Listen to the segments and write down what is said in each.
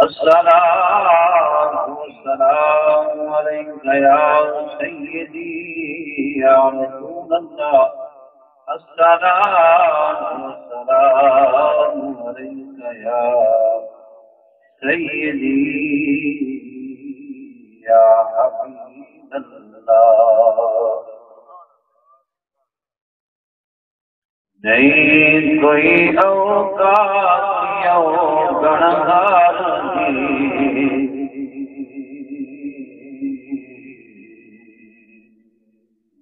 السلام عليك يا سيدي يا رسول الله. السلام عليك يا سيدي يا حبيب الله. نہیں کوئی اوقات گنہار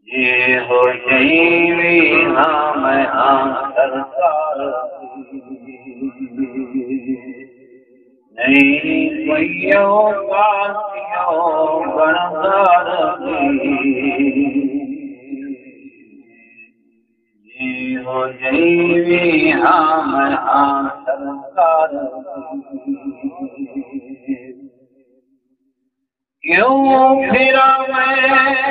یہ ہو جیوی ہاں میں سرکار نہیں کوئی اوقات گنہار ہو جیوی ہاں میں سرکار کیوں پھرا میں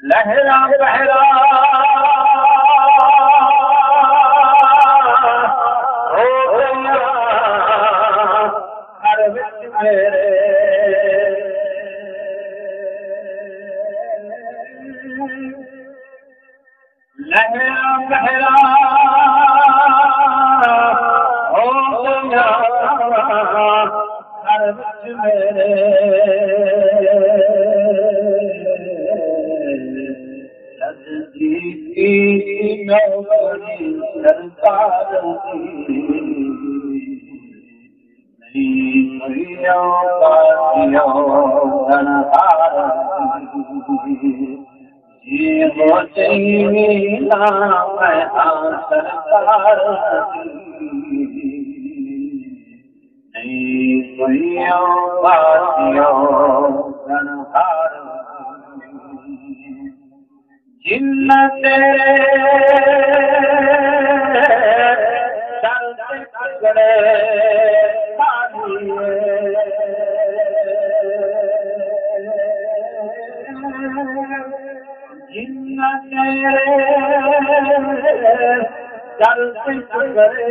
لہرا بہرا ہو گیا ہر وچ میرے لہرا بہرا ہو گیا ہر وچ میرے سرکار جن تیرے در سے پکڑے جن تیرے در سے پکڑے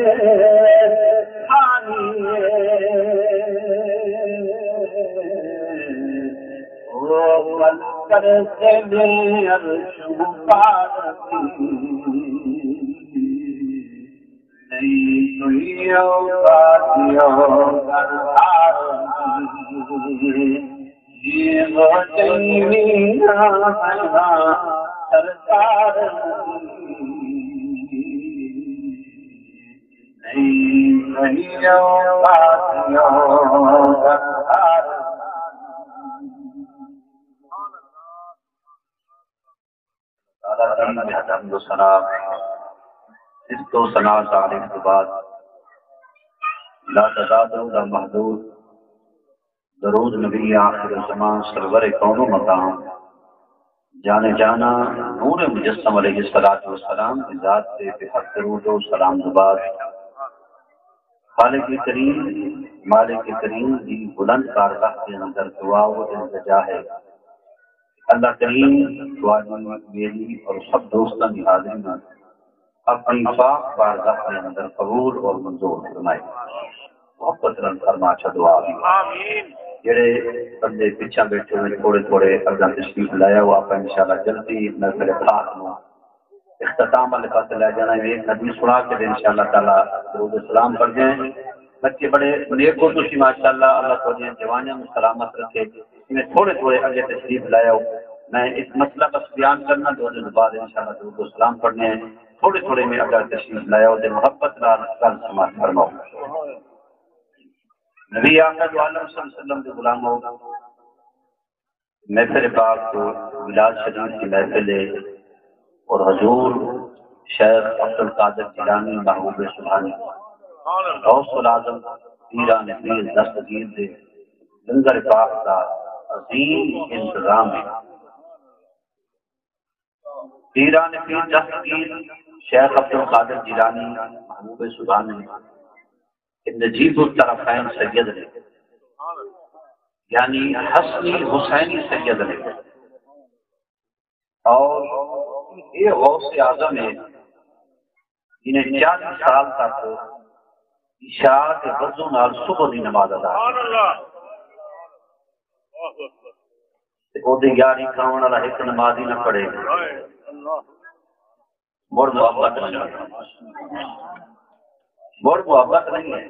کرتے میں عرش پارتی نہیں کوئی اوقات یہ ہو جینا سرکار نہیں اوقاتیوں حمد و ثنا اس تو ثنا تعریف کے بعد لا تزاد لا محدود درود نبی آخر زمان سرور کون و مقام جانے جانا نور مجسم علیہ السلام کی ذات سے بحق درود و سلام زباد خالق کریم مالک کریم کی بلند کارگاہ کے اندر دعا و التجا ہے اللہ کریم دعا میری اور سب دوستوں کی حاضری میں اپنی پاک بارگاہ کے اندر قبول اور منظور فرمائے محبت رنگ فرما اچھا دعا آمین جڑے بندے پیچھے بیٹھے ہوئے تھوڑے تھوڑے اگاں تشریف لایا ہوا آپ انشاءاللہ جلدی محفل خاص میں اختتام والے پاس لے جانا ہے ایک حدیث سنا کے انشاءاللہ تعالی درود السلام پڑھ جائیں بچے بڑے نیک ہو تھی ماشاءاللہ اللہ تعالی جوانیاں میں سلامت رکھے میں تھوڑے تھوڑے آگے تشریف لایا ہوں میں ایک مسئلہ بس بیان کرنا 2 دن بعد انشاءاللہ درود السلام پڑھنے ہیں تھوڑے تھوڑے میں اگر تشریف لایا ہوں محبت نال سماعت فرماؤ نبی آقا جو عالم صلی اللہ علیہ وسلم کے غلام ہوگا محفل پاک کو میلاد شریف کی محفل اور حضور شیخ عبد القادر جیلانی محبوب سبحانی غوث العظم پیران پیر دستگیر دے لنگر پاک کا عظیم انتظام ہے پیران پیر دستگیر شیخ عبد القادر جیلانی محبوب سبحانی نجیب الطرفین سید نے یعنی حسنی حسینی سید نے اور یہ غوث اعظم ہے جنہیں 40 سال تک عشاء کے وضو نال صبح دی نماز ادا کی او دی یاری کھاون والا ایک نماز ہی نہ پڑھے مڑ محبت نہیں بڑھ محبت نہیں ہے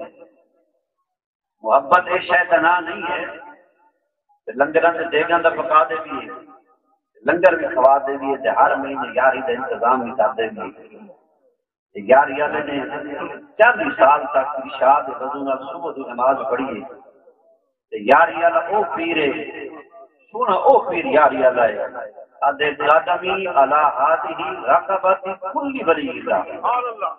محبت ایک شیطانہ نہیں ہے لنگران سے دیگاں دا پکا دے بھی ہے لنگر بھی کھوا دے بھی ہے ہر مہینے یاری دا انتظام بھی کر دے بھی ہے یاری والے نے 40 سال تک عشاء دے وضو نال صبح دی نماز پڑھی ہے یاری والا او پیر ہے سونا او پیر یاری والا ہے ادے قدمی علی ہاتھی رقبت کل ولی اللہ سبحان اللہ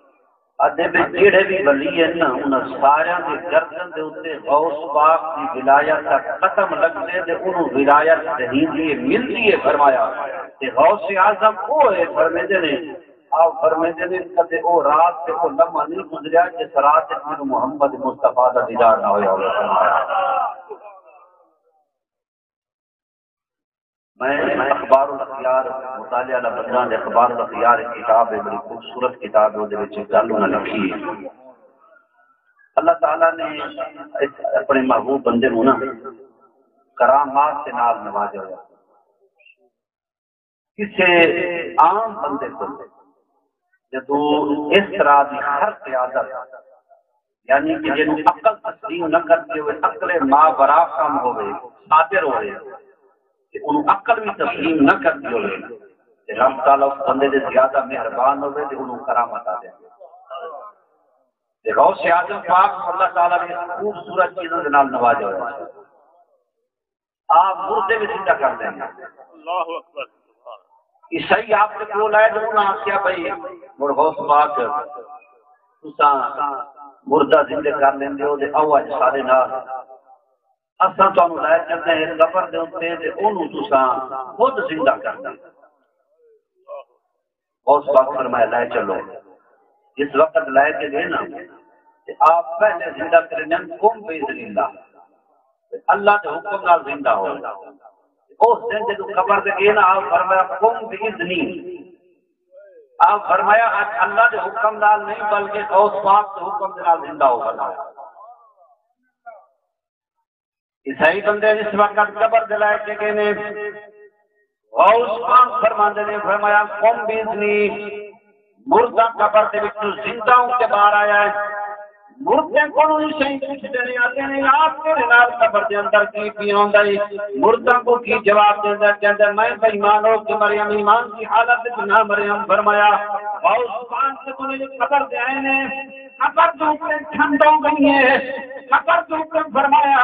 ادے جڑے بھی ولی ہیں نا انہاں سارے دے گردن دے اوتے غوث پاک دی ولایت دا ختم لگنے تے انہوں ولایت دہیندی ملتی ہے فرمایا تے غوث اعظم او ہے فرمیندے نے آپ فرمیندے نے کدے او رات تے او لمحہ نہیں گزریا جس رات میں محمد مصطفیٰ دا دیدار نہ ہویا فرمایا میں اخبار الاخیار مطالعہ بندان اخبار الاخیار کتاب ہے بڑی خوبصورت کتاب ہے وہ گل انہوں نے لکھی ہے اللہ تعالیٰ نے اپنے محبوب بندے کو نا کرامات سے نال نوازا ہوا کسی عام بندے کو جب اس طرح کی ہر قیادت یعنی کہ جنہوں عقل تسلیم نہ کرتے ہوئے عقل ماں برا کام ہوئے صادر ہوئے کہ انہوں عقل بھی تسلیم نہ کرتی ہوئے رب تعالیٰ اس بندے دے زیادہ مہربان ہوئے کہ انہوں کرامت آ دیں غوث اعظم پاک اللہ تعالیٰ نے خوبصورت چیزوں کے نال نوازا ہوا آپ مردے بھی زندہ کر دیں گے اللہ اکبر عیسائی آپ کے کول آئے جو انہوں نے کیا بھائی مر غوث پاک تساں مردہ زندہ کر لیں دے ہو دے او اج سارے نال اساں تو انہوں لائے کرتے ہیں قبر دے ہوتے ہیں انہوں تساں خود زندہ کر دیں غوث پاک فرمایا لائے چلو اس وقت لائے کے لئے نا کہ آپ پہلے زندہ کریں کم بیذن اللہ اللہ کے حکم نال زندہ ہو اس دن جب قبر دے گئے نا آپ فرمایا کم بیذنی آپ فرمایا اللہ کے حکم نال نہیں بلکہ غوث پاک کے حکم نال زندہ ہو فرمایا عیسائی بندے جس وقت قبر دلائے کے گئے نے غوث پاک فرماندے نے فرمایا کم بیذنی مردہ قبر دے وچوں زندہ ہوں کے باہر آیا ہے مردے کونوں ہی صحیح پوچھتے نہیں آتے ہیں آپ میرے نال قبر دے اندر کی ہوندا ہے مردہ کو کی جواب دیندا کہندا میں بے ایمان ہو کہ مریم ایمان کی حالت وچ نہ مریم فرمایا غوث پاک سے کوئی قبر دے آئے نے قبر دو کے ٹھنڈ ہو گئی ہے، قبر دو کے فرمایا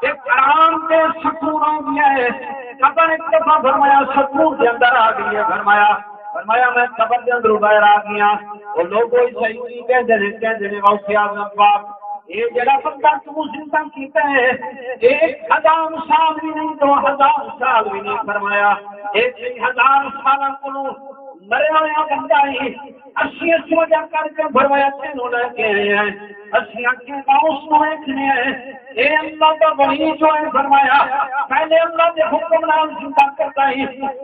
ایک آرام کے سکون ہو گیا ہے، قبر ایک دفعہ فرمایا سکون کے اندر آ گئی ہے، فرمایا میں قبر کے اندر باہر آ گیا، وہ لوگ صحیح کہتے ہیں غوث اعظم پاک یہ جڑا بندہ تو زندہ کیتا ہے 1000 سال بھی نہیں 2000 سال بھی نہیں، فرمایا 1000 سال کو مرے ہویا بندہ ہی اسی وجہ کر کے فرمایا تینوں لے کے آئے ہیں، اسی کے باؤس کو دیکھنے ہیں، اے اللہ کا ولی جو ہے فرمایا پہلے اللہ کے حکم نام زندہ کرتا ہی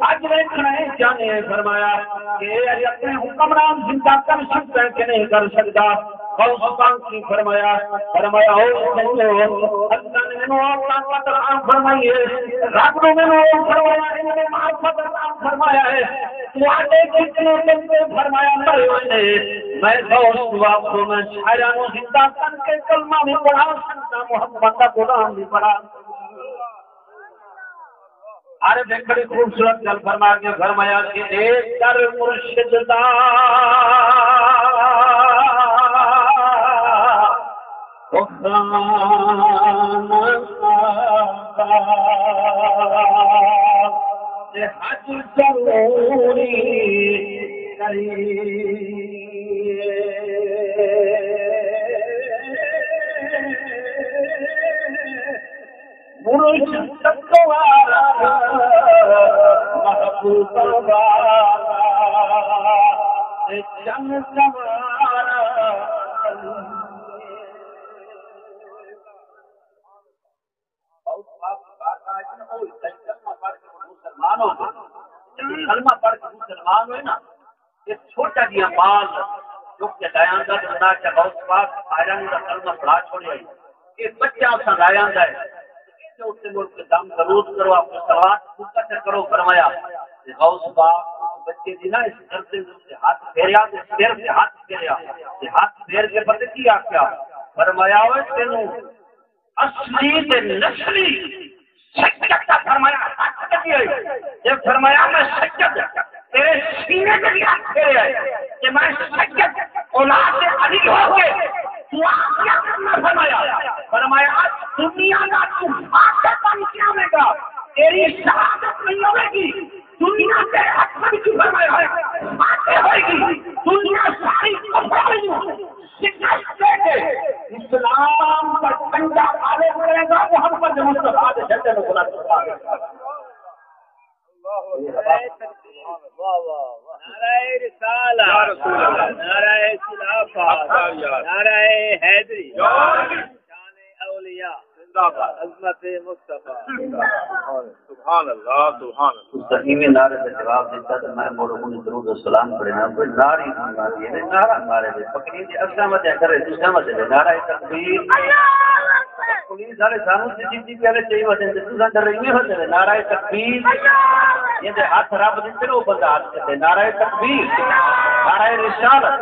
آج دیکھنا ہے جانے ہے، فرمایا کہ اپنے حکم نام زندہ کر سکتا ہے کہ نہیں کر سکتا، کی فرمایا ہو اللہ نے منو طاقت عطا فرمائی ہے، رب نے منو فرمایا انہوں نے معرفت عطا فرمایا ہے، تواڈے کتنے بندے فرمایا مرے ہوئے میں دوست آپ کو میں شاعرانوں زندہ کر کے کلمہ بھی پڑھا سکتا، محمد کا قرآن بھی پڑھا، ارے دیکھ بڑی خوبصورت گل فرما کے فرمایا کہ ایک در مرشد دا حج ضروری مرشد دوارا محبوب والا جن سوارا کلمہ پڑھ کے مسلمان ہوئے نا یہ چھوٹا جہا مال جو کہ لائاندا بندہ کہ غوث پاک آئرن کا کلمہ پڑھا چھوڑے یہ بچہ اس کا لائاندا ہے جو اس سے ملک کے دم درود کرو آپ کو صلوات خود سے کرو، فرمایا غوث پاک بچے دی نا اس کرتے سے ہاتھ پھیریا سر سے ہاتھ پھیریا ہاتھ پھیر کے پتہ کیا کیا فرمایا ہوئے تینوں اصلی تے نسلی سجدہ کا فرمایا یہ فرمایا میں سجد تیرے سینے کے لیے پھیرے ہے کہ میں سجد اولاد علی ہو کے دعا کیا کرنا، فرمایا دنیا کا تو فاتح بن کے آنے کا تیری شہادت نہیں ہوئے گی، دنیا کے حق میں کی فرمایا ہے فاتح ہوئے گی، دنیا ساری کفر شکست دے کے اسلام کا ڈنڈا آگے بڑھے گا، محمد مصطفیٰ کے جھنڈے میں بلند ہوگا۔ نعرہ رسالہ، نعرہ خلافت، نعرہ حیدری، شان اولیاء، عظمت مصطفیٰ، سبحان اللہ سبحان اللہ۔ صحیح نعرے کا جواب دیتا تو میں موڑوں کو درود و سلام پڑھنا کوئی ناری ماری ہے نعرہ مارے دے پکڑی دی اکثر مت کرے دوسرا مت دے نعرہ تکبیر پولیس والے سانو سے جی پہلے چاہیے ہوتے ہیں دوسرا ڈر رہی ہوتے ہیں نعرہ تکبیر یہ دے ہاتھ رب دے وہ بندہ ہاتھ کرتے نعرہ تکبیر، نعرہ رسالت،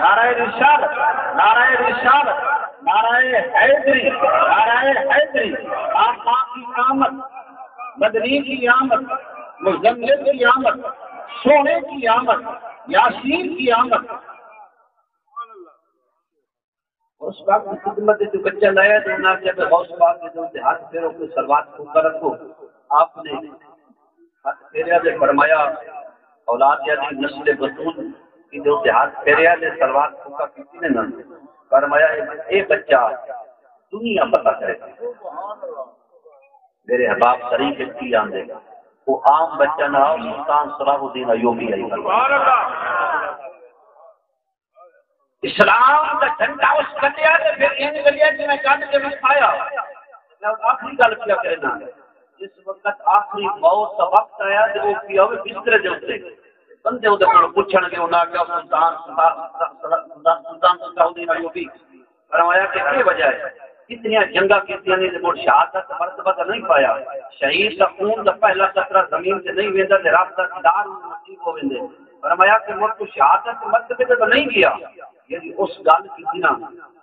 نعرہ رسالت، نعرہ رسالت، نعرہ حیدری، نعرہ حیدری، آقا کی آمد، مدنی کی آمد، مزمل کی آمد، سونے کی آمد، یاسین کی آمد۔ اس وقت خدمت جو بچہ لایا تو انہوں نے جب غوث پاک کے جو ہاتھ پھیروں کو سلوات کو کر رکھو، آپ نے ہاتھ پھیریا دے فرمایا اولاد یعنی نسل بطول کی جو ہاتھ پھیریا دے سلوات کو کا کسی نے نہ فرمایا اے بچہ دنیا پتہ کرے میرے احباب شریف کی جان دے گا، وہ عام بچہ نہ ہو، سلطان صلاح الدین ایوبی آئی اسلام کا جھنڈا اس گلیا نے پھر ان گلیا جی میں کاٹ کے دکھایا۔ میں آخری گل کیا کہنا جس وقت آخری موت کا وقت آیا تو وہ کیا ہوئے بسترے دے اترے بندے وہ کو پوچھن گے انہاں کیا سلطان صلاح الدین ایوبی فرمایا کہ کیا وجہ ہے اتنی جنگا کیتیاں نے وہ شہادت مرتبہ کا نہیں پایا، شہید کا خون کا پہلا قطرہ زمین سے نہیں ویندا تے رب دا دیدار نصیب ہو ویندے۔ فرمایا کہ مر تو شہادت مرتبے تے تو نہیں کیا، یعنی اس گل کی نا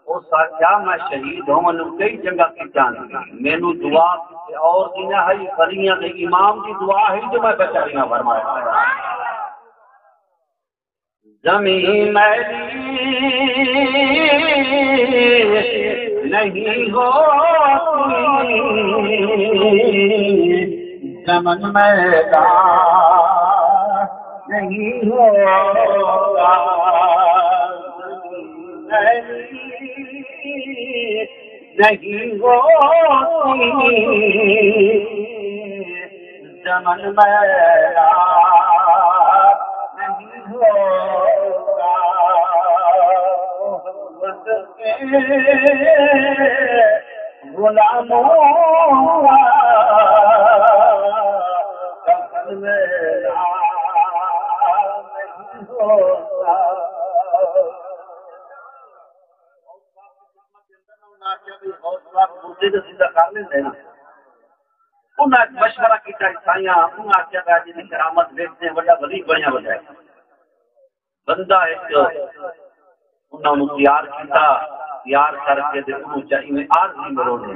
اس کیا میں شہید ہوں میں کئی جنگا کی جان مینو دعا اور دینا ہے فریاں دے امام کی دعا ہے جو میں بچا رہی ہوں۔ فرمایا زمین میری نہیں ہوتی چمن میدان نہیں ہوگا نہیں ہوتی چمن میدان نہیں ہوگا غلاموں مشورہ کیا کرامت دیکھتے ہیں بڑا ولی بڑھیا بجائے بندہ ایک انہوں نے تیار کیا تیار کر کے چاہیے عارضی مروڑے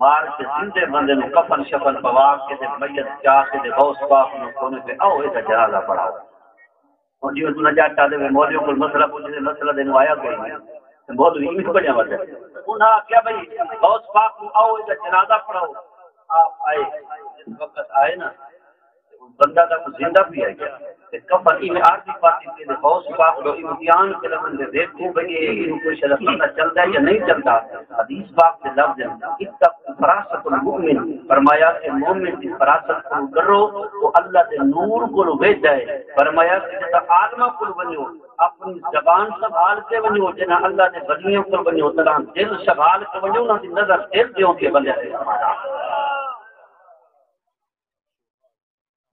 مار کے زندے بندے نے کفن شفن پوا کے میت چاہ کے غوث پاک نے کونے پہ آؤ یہ جنازہ پڑھاؤ اور جی اس نجات چاہتے ہوئے مولویوں کو مسئلہ پوچھتے مسئلہ دن آیا کوئی نہیں مولوی بھی بڑھیا وجہ انہاں کیا بھائی غوث پاک کو آؤ یہ جنازہ پڑھاؤ آپ آئے جس وقت آئے نا بندہ کا زندہ بھی ہے کیا کفن میں عارضی پارٹی کے غوث پاک لو امتحان کے لفظ میں دیکھوں بھئی یہ کوئی شرف پتہ چلتا ہے یا نہیں چلتا حدیث پاک کے لفظ ہیں اتق فراست المؤمن فرمایا کہ مومن کی فراست کو ڈرو وہ اللہ کے نور کو بھیجا ہے فرمایا کہ جیسا آدمہ کو بنو اپنی زبان سنبھال کے بنو جنا اللہ نے بدیوں کو بنو طرح دل سنبھال کے بنو نہ نظر دل دیوں کے بندے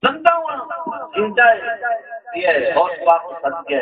زندہ زندہ یہ غوث پاک کو صدقے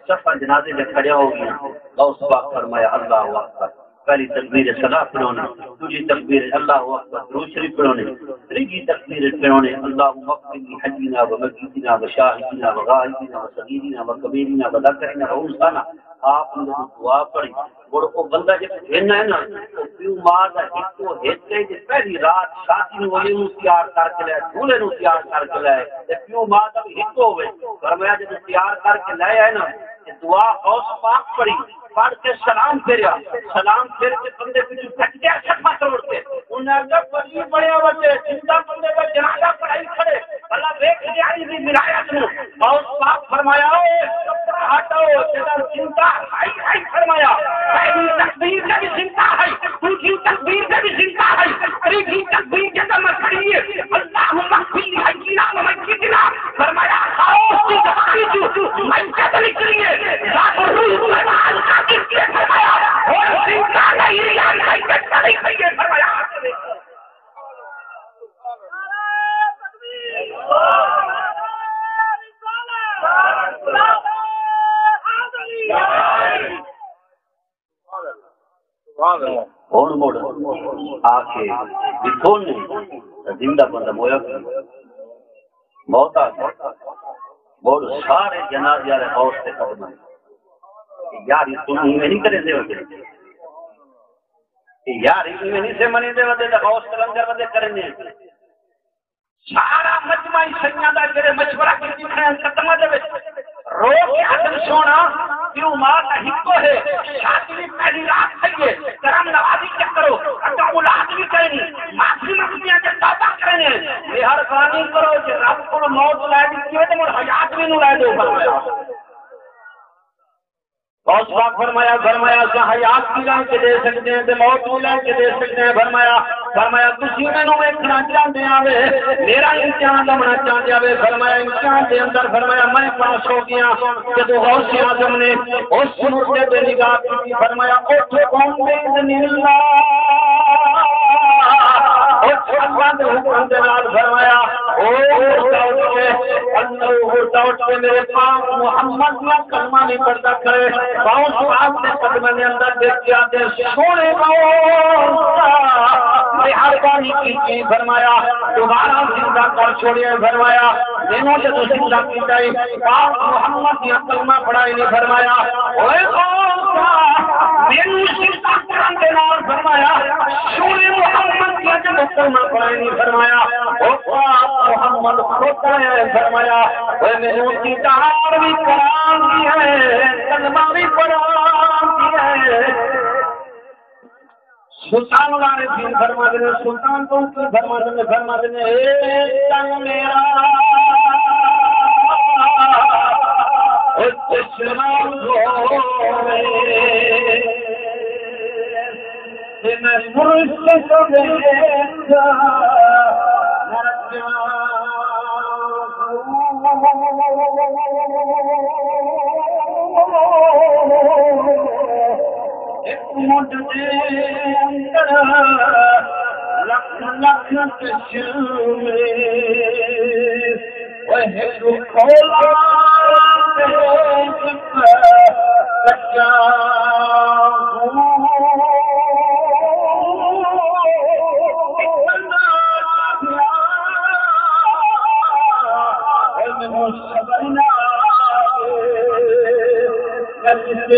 صفحہ جنازے میں کھڑے ہو گیا غوث پاک فرمایا اللہ اکبر پہلی تکبیر صلاۃ پڑھونے دوسری تکبیر اللہ اکبر درود شریف پڑھونے تیسری تکبیر پڑھونے اللہم اغفر لحینا ومیتنا وشاہدنا وغائبنا وصغیرنا وکبیرنا وذکرنا وانثانا آپ نے دعا پڑھی اور وہ بندہ جب کہنا ہے نا تو پیو ماں دا ہکو ہتے دی پہلی رات شادی نو ولی نو تیار کر کے لے دولے نو تیار کر کے لے تے پیو ماں دا ہکو ہوئے فرمایا جب تیار کر کے لے آئے نا کہ دعا غوث پاک پڑھی پڑھ کے سلام پھیریا سلام پھیر کے بندے پیچھے پھٹ گیا سفا توڑ کے انہاں جب ولی بڑے وجے زندہ بندے کا جنازہ پڑھائی کھڑے اللہ دیکھ لیا دی ولایت نو غوث پاک فرمایا اے کپڑا ہٹاؤ جدا زندہ ہائی ہائی فرمایا پہلی تکبیر کا بھی زندہ ہے دوسری تکبیر کا بھی زندہ ہے تیسری تکبیر کے اندر کھڑی ہے اللہم اغفر لحینا ومیتنا فرمایا خاص کی زبانی جو میں کہتا نکلی ہے ذات الروح سبحان کا کس نے فرمایا اور زندہ نہیں یا نہیں کہتا نہیں فرمایا کون موڑ آ کے کون زندہ بندہ مویا موت آ موڑ سارے جنازے والے غوث سے قدم یار یہ تم میں نہیں کرے دے وجہ یار اس میں نہیں سے منی دے وجہ غوث کلندر وجہ کرنے سارا مجمع سیادہ کرے مشورہ کی دکھنے ختم دے رو کے حسن سونا کیوں ماں کا ہکو ہے شادی بھی پہلی رات تھئیے کرم نوازی کیا کرو اٹھا اولاد بھی کرنی معافی مقبیاں کے توبہ کرنے یہ ہر فانی کرو کہ رب کو موت لائے بھی کیوں تو مر حیات بھی نو لائے دو فرمایا غوث پاک فرمایا اس کا حیات کی لائن کے دے سکتے ہیں تو موت کی لائن کے دے سکتے ہیں فرمایا تسی میں نو ایکھنا چاہتے آوے میرا امتحان لمنا چاہتے آوے فرمایا امتحان دے اندر فرمایا میں پاس ہو گیا کہ تو غوث اعظم نے اس نقطے پہ نگاہ کی فرمایا اٹھو قوم باذن اللہ فرمایا میرے پاس محمد میں کلمہ نہیں پڑھتا کرے غوث پاک نے قدمے کے اندر دیکھ کے آتے سونے مہربانی کی فرمایا دوبارہ زندہ کر چھوڑیے فرمایا دنوں سے تو زندہ کی جائے پاک محمد نے کلمہ پڑھائی نہیں فرمایا اوے میری زندہ قرآن کے نام فرمایا سونے محمد کی جب کلمہ پڑھائی نہیں فرمایا محمد خود ہے فرمایا وہ میرے کی تہار بھی قرآن کی ہے کلمہ بھی قرآن کی ہے سلطان العارفین فرماتے ہیں سلطان تو فرماتے ہیں اے تن میرا دشمن ہوئے میں مرشد کو دیکھا مجھ دے اندر لکھ لکھ کشمے وہ کھولا کچا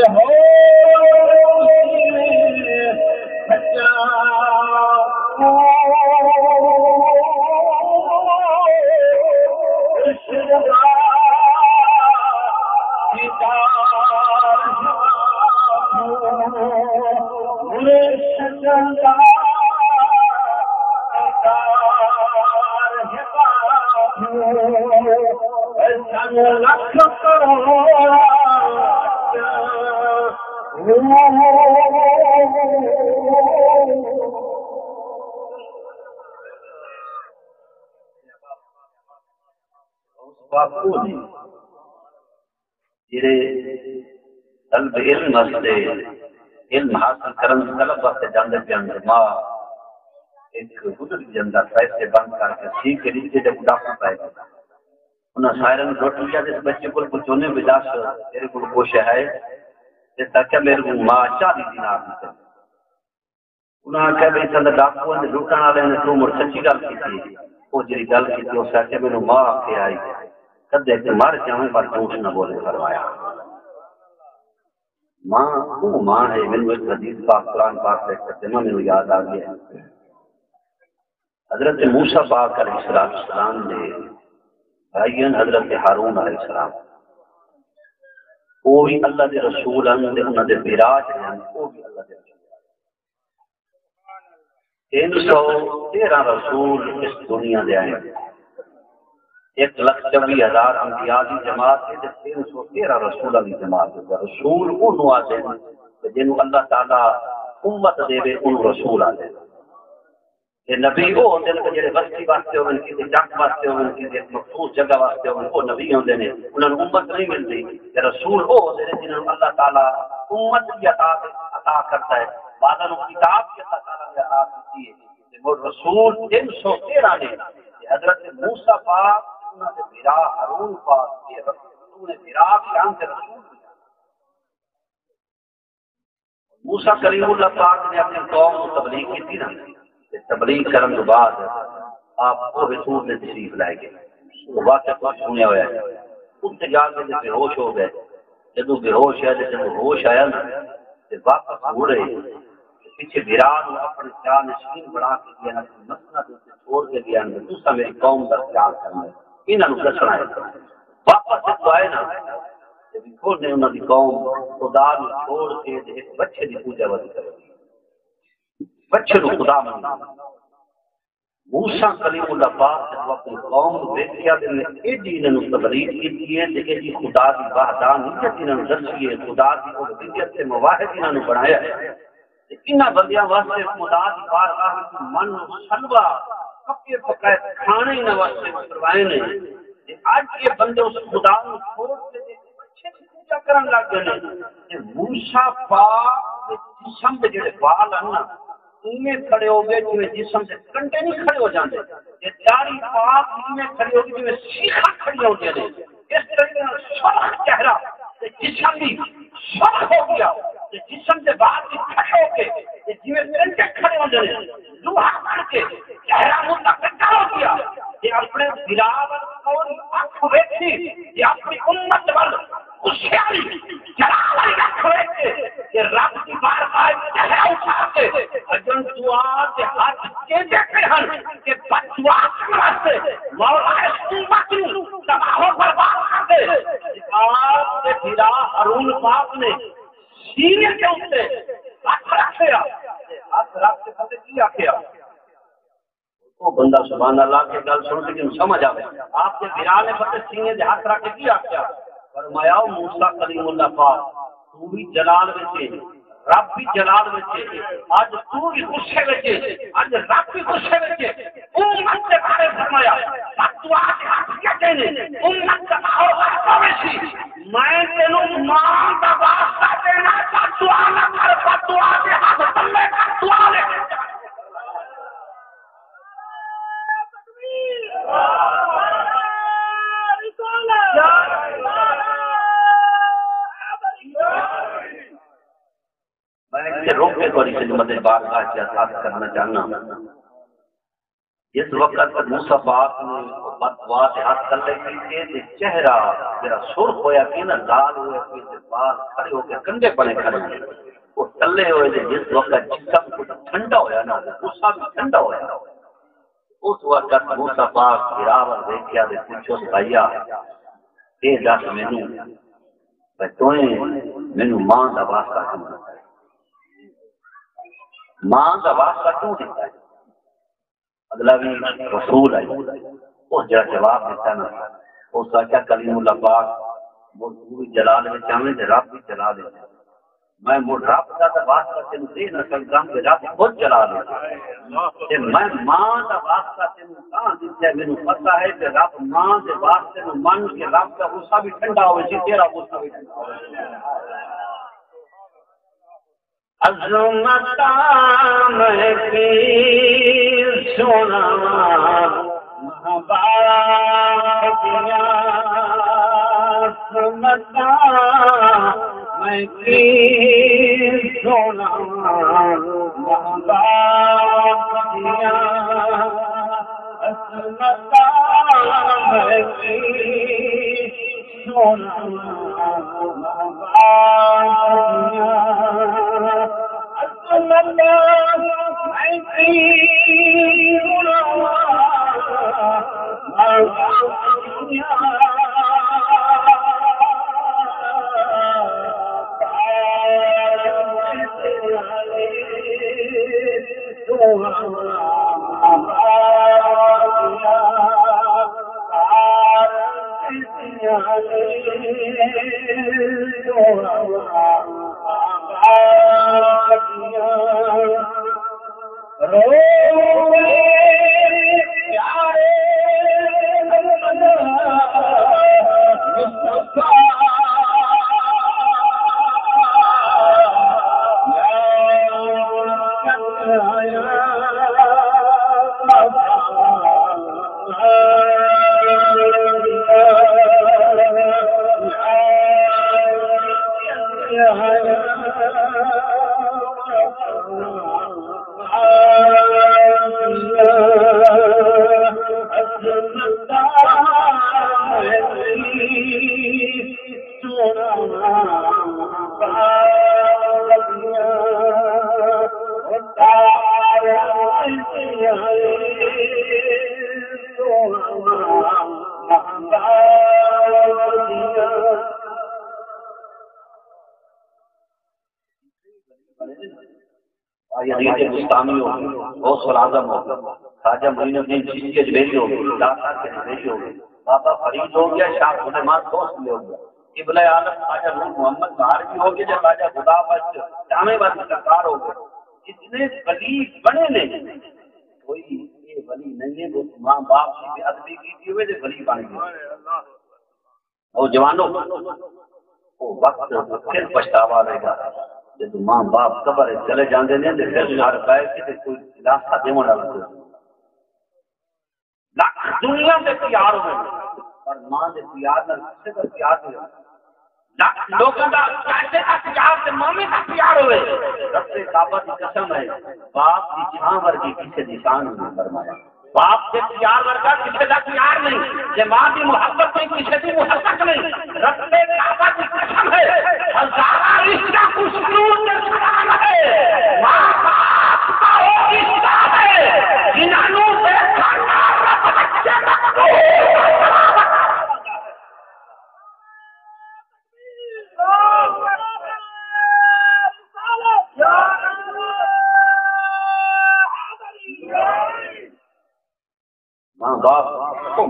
ہو طلب علم واسطے علم حاصل کرن طلب واسطے جاندے پیاندے ماں ایک بزرگ جندا پیسے بند کر کے سی کے نیچے جب ڈاکٹر پائے انہاں سائرن روٹ لیا جس بچے کو پچھونے بداس تیرے کو کوشش ہے کہ تاکہ میرے کو ماں 40 دینار دے انہاں کہے بھئی سند ڈاکو نے لوٹن والے نے تو مر سچی گل کی او جڑی گل کی او سچ میرے ماں کے آئی کدے کہ مر جاویں پر جھوٹ نہ بولے فرمایا ماں وہ ماں ہے میں ایک حدیث پاک قرآن پاک سے ترجمہ میں یاد آ گیا حضرت موسیٰ پاک علیہ السلام نے بھائیان حضرت ہارون علیہ السلام وہ بھی اللہ دے رسول ہیں انہوں نے بیراج ہیں وہ بھی اللہ دے رسول 313 رسول اس دنیا دے آئے 1,24,000 انبیاء کی جماعت ہے 313 رسولوں کی جماعت ہے رسول انہوں آتے ہیں جنہوں اللہ تعالیٰ امت دے وے انہوں رسول آتے ہیں یہ نبی وہ ہوتے ہیں کہ جڑے بستی واسطے ہوئے کسی جنگ واسطے ہوئے کسی مخصوص جگہ واسطے ہوئے وہ نبی ہوتے ہیں انہوں نے امت نہیں ملتی کہ رسول وہ ہوتے ہیں جنہوں اللہ تعالیٰ امت کی عطا کرتا ہے بعد میں کتاب کی اللہ تعالیٰ نے عطا کرتی ہے وہ رسول 313 نے حضرت موسیٰ پاک انہوں نے میرا ہارون پاک یہ رسول نے میرا شان سے رسول موسیٰ کریم اللہ پاک نے اپنی قوم کو تبلیغ کی تھی نا تبلیغ کرنے کے بعد آپ کو رسول نے تشریف لائے گئے وہ واقعہ کچھ سنے ہوئے ہیں اس سے جا کے بے ہوش ہو گئے جب بے ہوش ہے جب ہوش آیا نا تو واپس ہو رہے پیچھے ویران اپنے جانشین بنا کے دیا مسند چھوڑ کے دیا دوسرا میری قوم کا خیال کرنا ہے انہوں نے دسنا ہے واپس جب آئے نا جب نے انہوں کی قوم خدا نے چھوڑ کے ایک بچے کی پوجا وادی کر بچے کو خدا ماننا موسیٰ کلیم اللہ پاک جب اپنی قوم کو دیکھیا کہ ایڈی انہوں نے تبلیغ کی ہے کہ ایڈی خدا کی وحدانیت انہوں نے دسی ہے خدا کی الوہیت سے مواحد انہوں نے بنایا ہے انہاں بندیاں واسطے خدا کی بارگاہ میں من سلوا پکے پکائے کھانے نہ واسطے کروائے نے آج یہ بندے اس خدا کو چھوڑ کے بچے کی پوجا کرن لگ گئے موسیٰ پاک کے جسم کے جڑے بال ہیں نا انہیں کھڑے ہو گئے جنہیں جسم سے کنٹے نہیں کھڑے ہو جاندے یہ داڑھی پاک انہیں کھڑے ہو گئے جنہیں سیخا کھڑے ہو گئے اس طریقے سے سرخ چہرہ جسم بھی سرخ ہو گیا جسم سے باہر بھی کھڑے ہو گئے جنہیں کنٹے کھڑے ہو گئے لوہا کر کے چہرہ متقدہ ہو گیا یہ اپنے بلاول اور آنکھ بیٹھی یہ اپنی امت وال خوشیاری جلال رکھ بیٹھے یہ رب کی بارگاہ چہرہ اٹھا کے اجن دعا کے ہاتھ کے دیتے ہیں کہ بچوا کے واسطے مولا اس امت کو تباہ و برباد کر دے آپ کے بلا ہارون پاک نے سینے کے اوپر ہاتھ رکھا ہاتھ رکھ کے پتہ کی آخیا وہ بندہ سبحان اللہ کے گل سن کے سمجھ آوے آپ کے بلال نے پتہ سینے دے ہاتھ رکھ کے کی آخیا فرمایا موسیٰ کلیم اللہ پاک تو بھی جلال وچے رب بھی جلال وچے آج تو بھی غصے وچے آج رب بھی غصے وچے امت کے بارے فرمایا فتوا کے ہاتھ کیا کہنے امت کا بہت ویسی میں تینوں ماں کا واسطہ دینا فتوا نہ کر فتوا کے ہاتھ تلے فتوا لے میں روک کے تھوڑی سی مدد بارگاہ کی احساس کرنا چاہنا اس وقت موسیٰ پاک نے بدوا سے ہاتھ کر لے کے چہرہ میرا سرخ ہویا کہ نا لال ہوئے کہ بال کھڑے ہو کے کنڈے پڑے کھڑے وہ تلے ہوئے تھے جس وقت جسم کو ٹھنڈا ہویا نا غصہ بھی ٹھنڈا ہویا اس وقت موسیٰ پاک گراور دیکھیا دے پوچھو بھائیا اے دس مینوں میں تویں مینوں ماں دا واسطہ کیوں ماں کا واسطہ کیوں دیتا ہے اگلا بھی رسول ہے وہ جڑا جواب دیتا نا اس کا کیا کلیم اللہ پاک وہ بھی جلال میں چاہیں تے رب بھی جلا دے میں وہ رب کا واسطہ تینوں دے نہ سکتا کہ رب خود جلا دے تے میں ماں کا واسطہ تینوں کہاں دیتا ہے مینوں پتہ ہے کہ رب ماں کے واسطے نو من کے رب کا غصہ بھی ٹھنڈا ہوئے جی تیرا غصہ بھی ٹھنڈا ہوئے عظمت میں کی سونا محبت دیا عظمت میں کی سونا محبت دیا عظمت میں کی سونا محبت دیا خواجہ معین الدین چشتی کے جویری ہو گئی داتا کے جویری ہو گئی بابا فرید ہو گیا شاہ سلیمان دوست بھی ہو گیا قبلہ عالم خواجہ نور محمد بہار بھی ہو گیا جب خواجہ خدا بخش جامع بخش سرکار ہو گئے اتنے ولی بنے نے کوئی یہ ولی نہیں ہے وہ ماں باپ کی بھی ادبی کی ہوئے جو ولی بن گئے اور جوانوں وہ وقت پھر پچھتاوا رہے گا جب ماں باپ قبر چلے جاندے نے تے پھر گھر بیٹھ کے کوئی راستہ دیون والا لاکھ دنیا میں پیار ہوئے اور ماں دے پیار نال کسے دا پیار نہیں لاکھ لوگوں دا چاچے دا پیار تے مامی دا پیار ہوئے رب کعبہ کی قسم ہے باپ کی جہاں ورگی کسے دی شان نہیں فرمایا باپ کے پیار ورگا کسے دا پیار نہیں کہ ماں دی محبت میں کسے دی محبت نہیں رب کعبہ کی قسم ہے ہزارہ رشتہ خوشنود کے سلام ہے ماں باپ کا وہ رشتہ ہے جنہوں سے کھانا رب بچے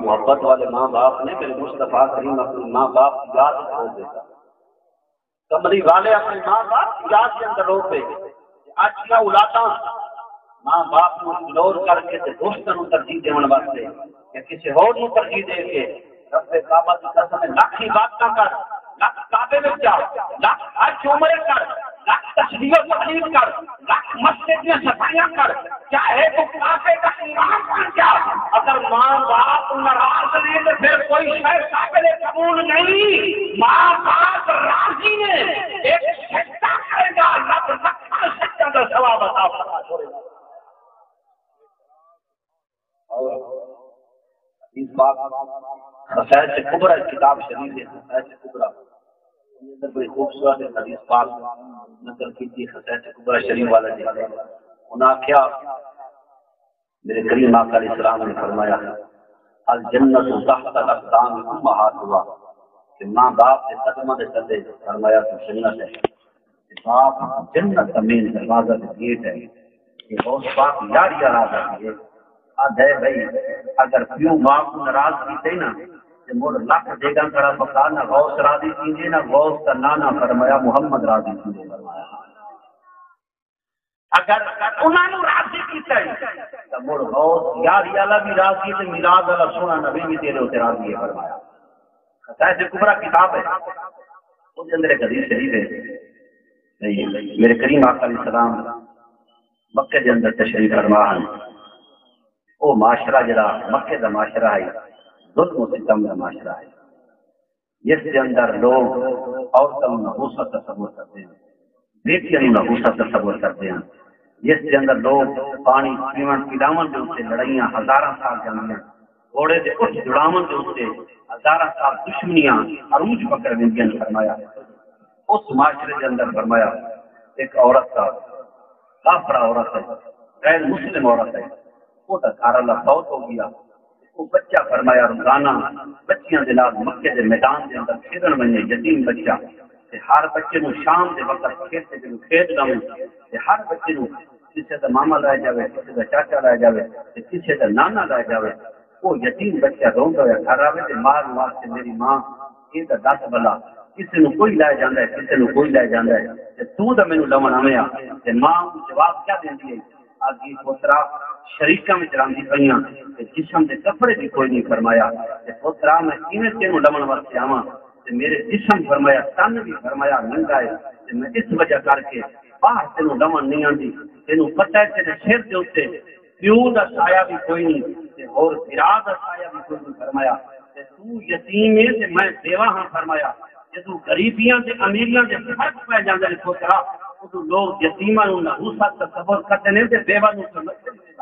محبت والے ماں باپ نے میرے مصطفیٰ کریم اپنی ماں باپ کی یاد کھو دیتا. کمری والے اپنے ماں باپ کی یاد کے اندر رو پے. آج کا اولاداں ماں باپ کو اگنور کر کے دوستوں کو ترجیح دینے واسطے یا کسی اور کو ترجیح دے کے رب کعبہ کی قسم لاکھ عبادتاں کر، لاکھ کعبے میں جا، لاکھ حج عمرے کر، لاکھ تشریح و تحریر کر، لاکھ مسجد میں صفائیاں کر، چاہے تو کعبے کا امام بن جا، اگر ماں باپ ناراض نہیں تو پھر کوئی شے قابل قبول نہیں. ماں باپ راضی نے ایک سجدہ کرے گا، رب لکھاں سجدہ کا ثواب عطا فرما چھوڑے گا. اور اس بات خصائص کبریٰ کتاب شریف ہے، خصائص کبریٰ اندر بڑی خوبصورت حدیث پاک نقل کی تھی. خصائص کبریٰ شریف والا جی انہاں کیا میرے کریم آقا علیہ السلام نے فرمایا الجنت تحت الاقدام امہاتها کہ ماں باپ کے قدموں کے تلے فرمایا تو جنت ہے. باپ جنت کا مین دروازہ گیٹ ہے. یہ بہت باپ یار یار آتا ہے آدھے بھائی اگر پیوں ماں کو ناراض کیتے نا کہ مور لکھ دے گا کڑا پکا نہ غوث راضی کیجیے نہ غوث کا نانا فرمایا محمد راضی کیجیے فرمایا. اگر انہوں نے راضی کیتا ہے تو مور غوث یار یالا بھی راضی ہے میلاد والا سونا نبی بھی تیرے ہوتے راضی ہے فرمایا. خصائص کبریٰ کتاب ہے اس کے اندر ایک حدیث شریف ہے. میرے کریم آقا علیہ السلام مکے کے اندر تشریف فرما ہیں. وہ معاشرہ جڑا مکے کا معاشرہ ہے ظلم و ستم کا معاشرہ ہے. جس کے اندر لوگ عورتوں نحوست تصور کرتے ہیں، بیٹیاں نحوست تصور کرتے ہیں. جس کے اندر لوگ پانی پیون پلاون کے اتنے لڑائیاں ہزاراں سال جانیاں، گھوڑے کے اٹھ جڑاون کے اتنے ہزاراں سال دشمنیاں عروج پکڑ دیں فرمایا. اس معاشرے کے اندر فرمایا ایک عورت کا کافرہ عورت ہے، غیر مسلم عورت ہے، وہ گھر اللہ فوت ہو گیا. وہ بچہ فرمایا روزانہ بچیاں دلال مکے دے میدان کے اندر کھیلن بنے یتیم بچہ تے ہر بچے نو شام دے وقت کھیت گاویں تے ہر بچے نو کسی دا ماما لے جاوے، کسی دا چاچا لے جاوے تے کسی دا نانا لے جاوے. وہ یتیم بچہ روندا ہوا گھر آوے تے مار واسطے میری ماں یہ تے دس بلا کسی نو کوئی لے جاندا ہے، کسی نو کوئی لے جاندا ہے تے تو تے مینوں لمن آویں تے ماں جواب کیا دیندی ہے آگی پوترا شریکاں میں چلاندی پئیاں تے جسم دے کپڑے بھی کوئی نہیں فرمایا تے پوترا میں کیویں تینوں لمن واسطے آواں تے میرے جسم فرمایا تن بھی فرمایا ننگا ہے تے میں اس وجہ کر کے باہر تینوں لمن نہیں آندی. تینوں پتہ ہے تیرے سر دے اوتے پیو دا سایہ بھی کوئی نہیں تے اور بھرا دا سایہ بھی کوئی نہیں فرمایا تے تو یتیم ہے تے میں بیوہ ہاں فرمایا. جدوں غریبیاں تے امیریاں دے فرق پہ جاندے نے پوترا تو لوگ یتیماں نوں نحوست تصور کرتے ہیں تے بیوہ نوں سمجھتے نہیں.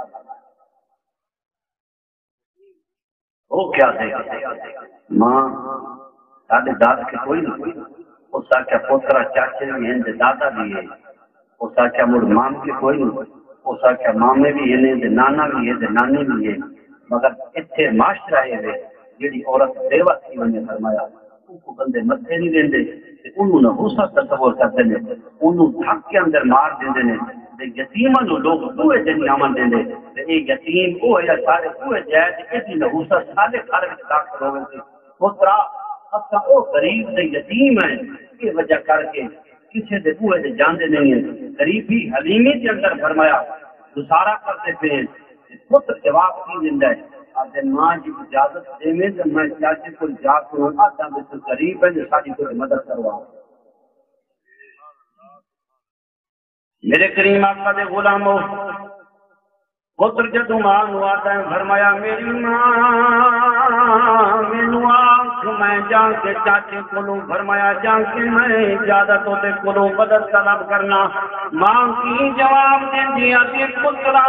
وہ کیا دے ماں ساڈے داد کے کوئی نہیں. اس آکھیا پوترا چاچے بھی ہیں تے دادا بھی ہے. اس آکھیا مڑ مام کے کوئی نہیں. اس آکھیا مامے بھی ہیں تے نانا بھی ہے تے نانی بھی ہے. مگر اتنے معاشرہ ہے جیڑی عورت بیوہ تھی ونے فرمایا کو بندے مدھے نہیں دیندے تے انہوں نحوست تصور کرتے ہیں، انہوں دھک کے اندر مار دیندے نے تے یتیماں نوں لوگ دوے دن نامن دیندے تے اے یتیم او ہے سارے اوے جائے تے اس نحوست سارے گھر وچ داخل ہوے تے پوترا اسا او غریب تے یتیم ہیں یہ وجہ کر کے کسی دے اوے دے جاندے نہیں ہیں. غریبی حلیمی کے اندر فرمایا گزارا کرتے پھر پتر جواب کی دیندا ہے آدھے ماں جی اجازت دے میں تو میں چاچے کو جا کے آتا میں غریب ہے جو ساری کوئی مدد کروا. میرے کریم آقا دے غلامو پتر جدوں ماں نو آتا ہے فرمایا میری ماں مینوں آنکھ میں جا کے چاچے کولوں فرمایا جا کے میں اجازت تے کولوں مدد طلب کرنا. ماں کی جواب دیندی اے پترا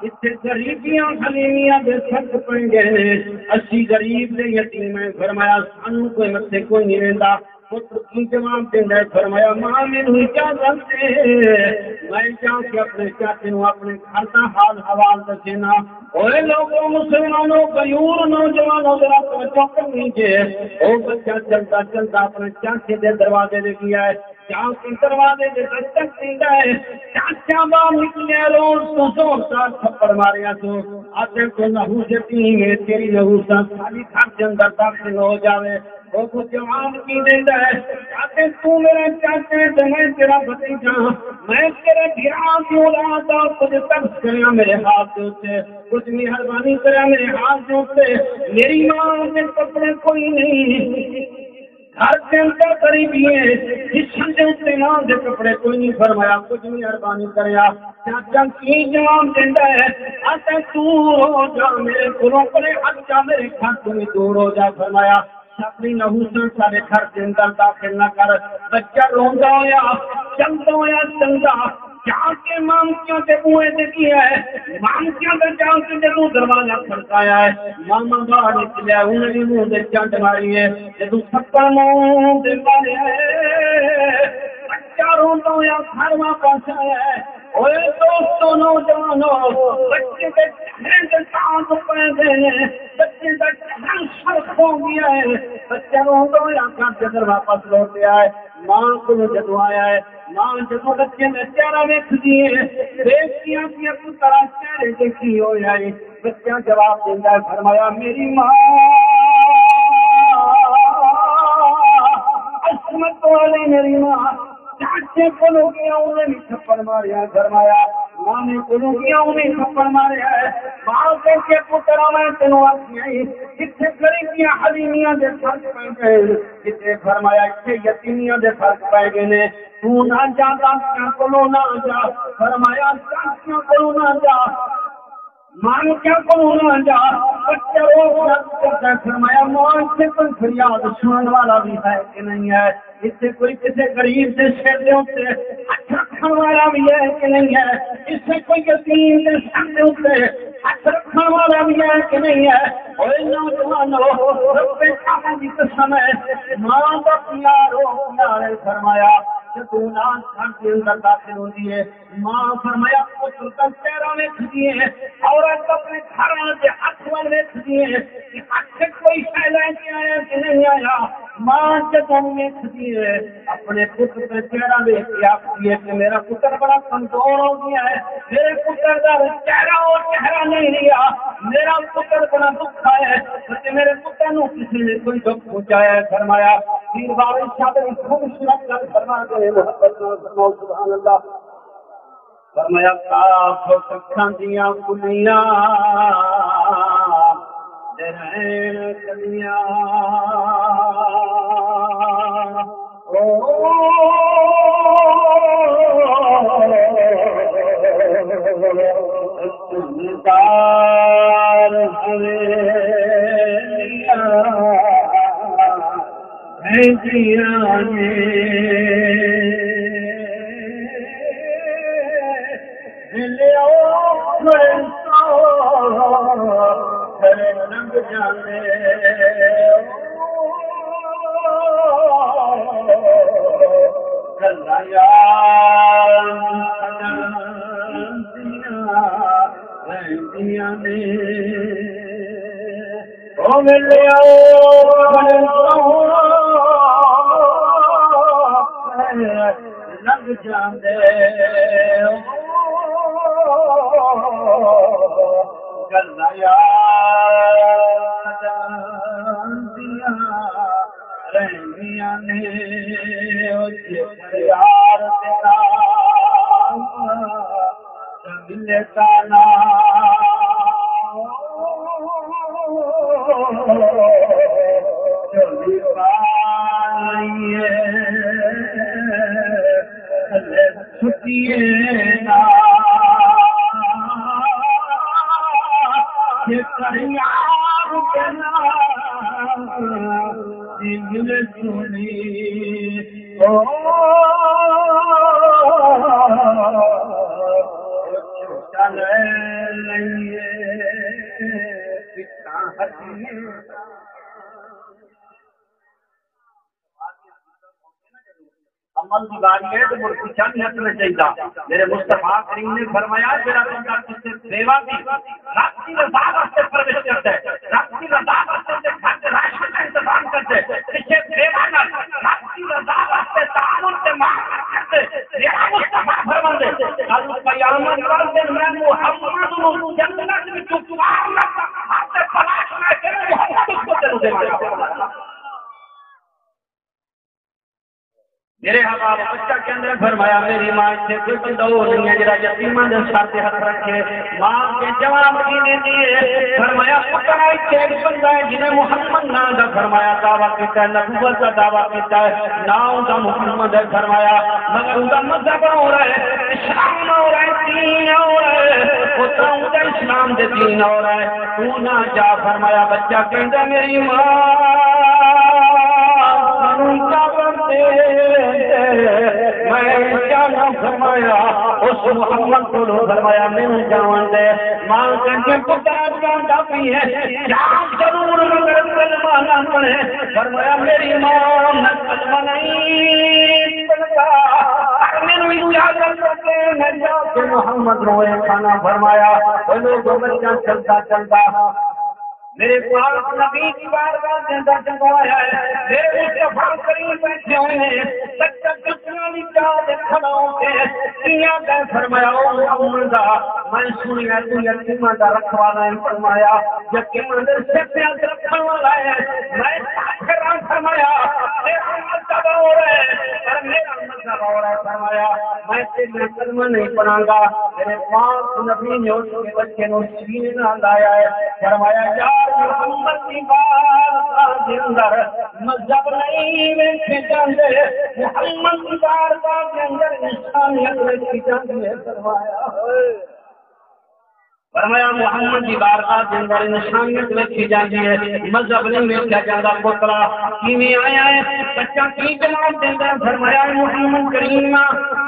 اتنے غریبیاں حلیمیاں دے سک پہ گئے اسی غریب دے یتیم ہیں فرمایا سانوں کوئی مسے کوئی نہیں رہندا. پتر کی جواب دیندا ہے فرمایا ماں مینوں اجازت دے میں جا کے اپنے چاچے نوں اپنے گھر دا حال حوال دسینا. اوے لوگوں مسلمانوں غیور نوجوانوں ذرا توجہ کرنی جے او بچہ چلتا چلتا اپنے چاچے دے دروازے دے گیا ہے جہاں کے دروازے دے دستک دیندا ہے چاچا باہر نکلے روز تو زور سے تھپڑ ماریا تو آتے تو نحوستی میں تیری نحوساں ساری گھر کے اندر داخل ہو جاوے وہ کچھ جواب کی دیتا ہے آتے تو میرا چاچا ہے تو میں تیرا بھتیجا میں تیرے بھیرا کی اولاد ہوں کچھ تبس کریا میرے ہاتھ سے کچھ مہربانی کریا میرے ہاتھ سے میری ماں کے کپڑے کوئی نہیں گھر کے اندر قریبی ہے جسم کے استعمال کے کپڑے کوئی نہیں فرمایا کچھ مہربانی کریا چاچا کی جواب دیتا ہے آتا دور ہو جا میرے گھروں پر اچھا میرے گھر سے دور ہو جا فرمایا اپنی نحوساں سارے گھر کے اندر داخل نہ کر بچہ روندا ہویا چلتا جا کے مامکیوں کے بوئے سے کیا ہے مامکیوں کے جا کے جدو دروازہ کھڑکایا ہے ماما باہر نکلیا انہیں بھی منہ دے چنڈ ماری ہے جدو سپر منہ دے مارے ہے بچہ روندا ہویا گھر واپس آیا ہے اوے دوستو نوجوانو بچے کے چہرے کے ساتھ پہ گئے بچے کا چہرہ شرخ ہو گیا ہے بچہ روندا ہویا گھر کے اندر واپس لوٹ آیا ہے ماں کو جدو آیا ہے ماں جدو بچے میں چہرہ ویکھ دیے دیکھیاں کہ پترا چہرے دیکھی ہو جائے بچہ جواب دیتا ہے فرمایا میری ماں عصمت والی میری ماں چاچے کو لوگیاں انہیں بھی تھپڑ ماریا فرمایا ماں نے کو لوگیاں انہیں تھپڑ ماریا ہے ماں کے پترا میں تینوں آئی جتنے غریبیاں حلیمیاں دے فرق پہ گئے جتنے فرمایا اتنے یتیمیاں دے فرق پہ گئے نے تو نہ جا دانتیاں کو نہ جا فرمایا دانتیاں کو نہ جا مان کیا کو نہ جا بچہ روز کرتا ہے فرمایا ماں سے کوئی فریاد سننے والا بھی ہے کہ نہیں ہے اس سے کوئی کسی غریب سے شہدوں سے اچھا رکھنے والا بھی ہے کہ نہیں ہے اس سے کوئی یتیم سے شہدوں سے اچھا رکھنے والا بھی ہے کہ نہیں ہے اور نوجوانوں رب کعبہ کی قسم ہے ماں کا پیار فرمایا جب اولاد گھر کے اندر داخل ہوتی ہے ماں فرمایا پتر کا چہرہ میں کھڑی ہے عورت اپنے گھر سے ہاتھ والے کھڑی ہے کہ ہاتھ سے کوئی شے لے کے آیا کہ نہیں آیا ماں جب میں کھڑی ہے اپنے پتر کا چہرہ دیکھ کے آتی ہے کہ میرا پتر بڑا کمزور ہو گیا ہے میرے پتر کا چہرہ اور چہرہ نہیں لیا میرا پتر بڑا دکھ ہے کہ میرے پتر نو کسی نے کوئی دکھ پہنچایا ہے فرمایا پیر بابا شاہ نے خوبصورت گل فرما دے محبت فرماؤ سبحان اللہ فرمایا کاف سکھاں دیاں کلیاں رہن کلیاں سندار رنگ جانے لگ جاندے گلا رہنیاں نے یار تیرا ملے تانا چلی پائیے چھٹیے نا یہ کریار کنا دل سنی چل لئیے پچھا ہٹیے عمل کی باری ہے تو مجھے پیچھا نہیں ہٹنا چاہیے میرے مصطفیٰ کریم نے فرمایا میرا بندہ کس سے سیوا کی رات کی رضا واسطے پرویش کرتے رات کی رضا واسطے گھر کے راشن کا انتظام کرتے پیچھے سیوا کر رات کی رضا واسطے تعاون سے معاملہ کرتے میرا مصطفیٰ فرماندے کل قیامت والے دن میں محمد نو جنت وچ چوار لگا ہاتھ تلاش میں کہ محمد کو تینوں دے میرے حباب بچہ کے اندر فرمایا میری ماں سے کوئی بندہ ہو نہیں ہے جڑا یتیماں دے سر تے ہاتھ رکھے ماں کے جواب دینے دیے فرمایا پتہ ایک بندہ ہے جنہیں محمد نام دا فرمایا دعویٰ کیتا ہے نبوت کا دعویٰ کیتا ہے نام دا محمد ہے فرمایا مگر ان کا مذہب ہو رہا ہے اسلام ہو رہا ہے دین ہو رہا ہے پتہ ان کا اسلام دے دین ہو رہا ہے تو نہ جا فرمایا بچہ کہندا میری ماں میں جانا فرمایا اس محمد کو فرمایا میں جان دے ماں کے پتر جانتا بھی ہے جان ضرور مگر کلمہ نہ پڑھے فرمایا میری ماں میں کلمہ نہیں پڑھتا میں اجازت کرتے میں جا کے محمد روئے کھانا فرمایا وہ لوگ بچہ چلتا چلتا میرے پاس نبی کی بارگاہ کے اندر جگوایا ہے میرے مصطفیٰ کریم بیٹھے ہوئے ہیں سچا کتنا بھی چاہ کھڑا ہو کے کیا کہ فرمایا او محمد میں سنیا تو یتیماں دا رکھوالا ہے فرمایا یتیماں دے سر پہ رکھنے والا ہے میں ساکھراں فرمایا میرا مذہب ہو رہا ہے پر میرا مذہب ہو رہا ہے فرمایا میں تیرے کلمہ نہیں پڑھاں گا میرے پاس نبی نے اس کے بچے نو سینے نہ لایا ہے فرمایا یار محمد کی بارگاہ کے اندر مذہب نہیں ویکھے جاندے محمد کی بارگاہ کے اندر انسانیت ویکھی جاندی ہے فرمایا محمد کی بارگاہ کے اندر انسانیت ویکھی جاندی ہے مذہب نہیں ویکھا جاندا پترا کیویں آیا ہے بچہ کی جواب دیندا فرمایا محمد کریم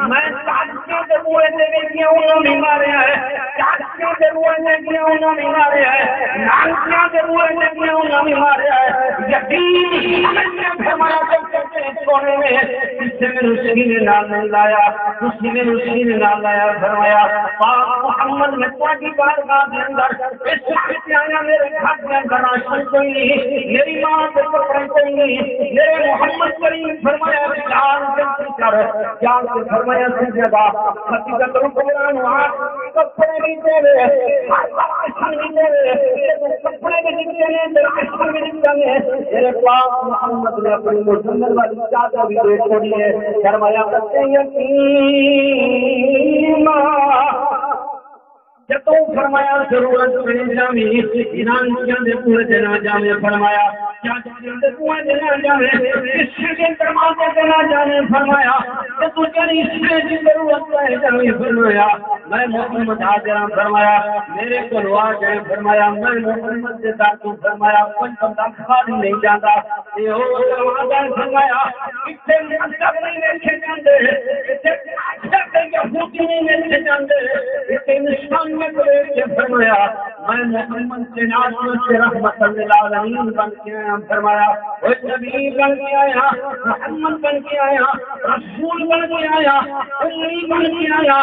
میں چاچے دے بوئے تے ویکھیا انہاں نے ماریا ہے چاچے دے بوئے نے کیا انہاں نے ماریا ہے نانکیاں دے بوئے نے کیا انہاں نے ماریا ہے یقین فرمایا کہ سونے میں کسی نے سینے نال نہیں لایا کسی نے سینے نال لایا فرمایا پاک محمد نے تواڈی بارگاہ کے اندر اس وقت آیا میرے گھر کے اندر راشن کوئی نہیں میری ماں کے کپڑے کوئی نہیں میرے محمد کریم فرمایا جان جلدی کر جان کے فرمایا سی جگہ حقیقت قرآن وہاں کپڑے بھی دے رہے راشن بھی دے رہے کپڑے بھی دے رہے راشن بھی دے رہے میرے پاک محمد نے اپنی مجمل والی چادر بھی دے چھوڑی ہے فرمایا بچے یتیم جب فرمایا ضرورت پڑے جامی انانیاں دے پورے دینا جانے فرمایا کیا دے پورے دینا جانے اس کے دروازے دینا جانے فرمایا کہ تجھے اس کی ضرورت پڑے جانے فرمایا میں محمد حاضران فرمایا میرے کو لوا جائے فرمایا میں محمد سے داتوں فرمایا کوئی بندہ خالی نہیں جاتا یہ ہو دروازہ فرمایا اتنے مطلب نہیں ویکھے جاندے اتنے اچھا کہ یہودی نہیں ویکھے جاندے اتنے نشان فرمایا میں محمد کے نام سے رحمت للعالمین بن کے آیا فرمایا وہ نبی بن کے آیا محمد بن کے آیا رسول بن کے آیا امی بن کے آیا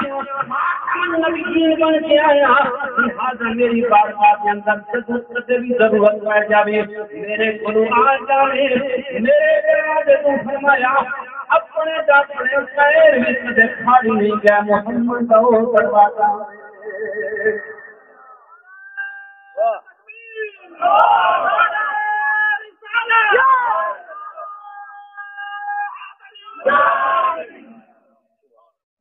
خاتم النبیین بن کے آیا لہذا میری بارگاہ کے اندر صدق بھی ضرورت پڑ جاوے میرے گرو آ جاوے میرے دروازے تو فرمایا اپنے داخلے خیر میں کدے خالی نہیں گیا محمد کا وہ دروازہ